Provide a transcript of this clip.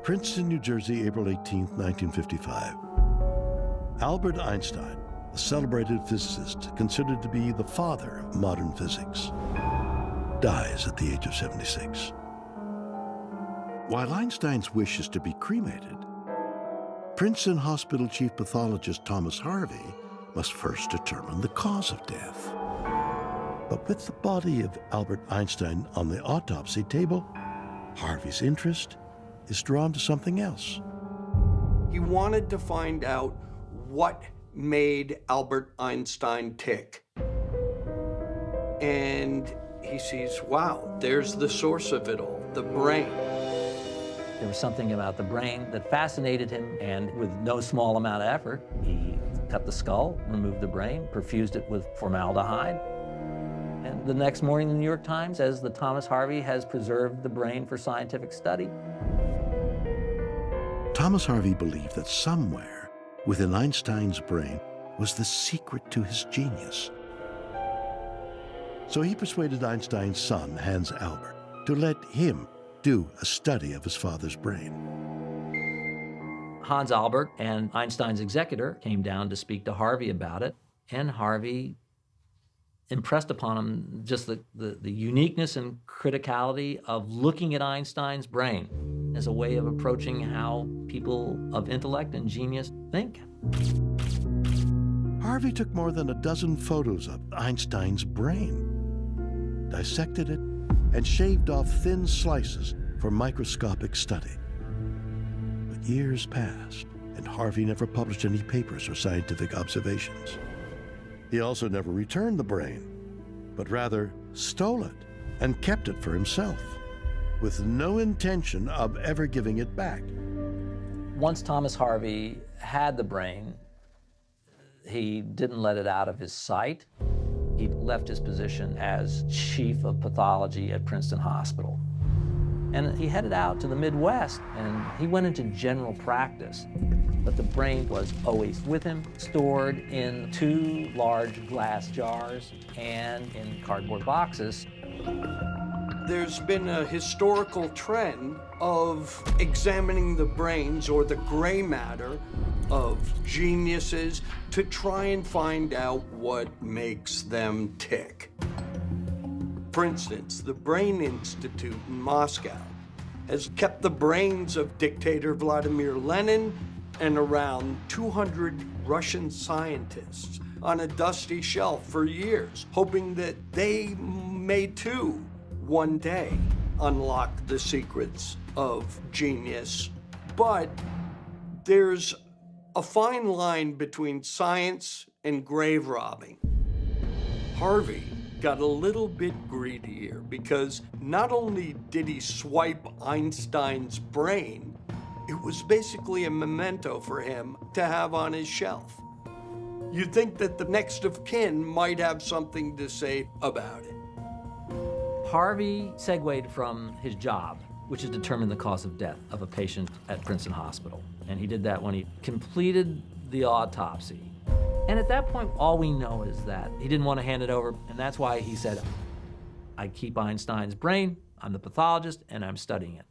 Princeton, New Jersey, April 18, 1955. Albert Einstein, a celebrated physicist considered to be the father of modern physics, dies at the age of 76. While Einstein's wish is to be cremated, Princeton Hospital Chief Pathologist Thomas Harvey must first determine the cause of death. But with the body of Albert Einstein on the autopsy table, Harvey's interest is drawn to something else. He wanted to find out what made Albert Einstein tick. And he sees, wow, there's the source of it all, the brain. There was something about the brain that fascinated him, and with no small amount of effort, he cut the skull, removed the brain, perfused it with formaldehyde. And the next morning, the New York Times says that Thomas Harvey has preserved the brain for scientific study. Thomas Harvey believed that somewhere within Einstein's brain was the secret to his genius. So he persuaded Einstein's son, Hans Albert, to let him do a study of his father's brain. Hans Albert and Einstein's executor came down to speak to Harvey about it, and Harvey impressed upon him just the uniqueness and criticality of looking at Einstein's brain as a way of approaching how people of intellect and genius think. Harvey took more than a dozen photos of Einstein's brain, dissected it, and shaved off thin slices for microscopic study. But years passed, and Harvey never published any papers or scientific observations. He also never returned the brain, but rather stole it and kept it for himself, with no intention of ever giving it back. Once Thomas Harvey had the brain, he didn't let it out of his sight. He left his position as chief of pathology at Princeton Hospital. And he headed out to the Midwest, and he went into general practice. But the brain was always with him, stored in 2 large glass jars and in cardboard boxes. There's been a historical trend of examining the brains or the gray matter of geniuses to try and find out what makes them tick. For instance, the Brain Institute in Moscow has kept the brains of dictator Vladimir Lenin and around 200 Russian scientists on a dusty shelf for years, hoping that they may too one day unlock the secrets of genius. But there's a fine line between science and grave robbing. Harvey got a little bit greedy here because not only did he swipe Einstein's brain, it was basically a memento for him to have on his shelf. You'd think that the next of kin might have something to say about it. Harvey segued from his job, which is to determine the cause of death of a patient at Princeton Hospital. And he did that when he completed the autopsy. And at that point, all we know is that he didn't want to hand it over, and that's why he said, I keep Einstein's brain, I'm the pathologist, and I'm studying it.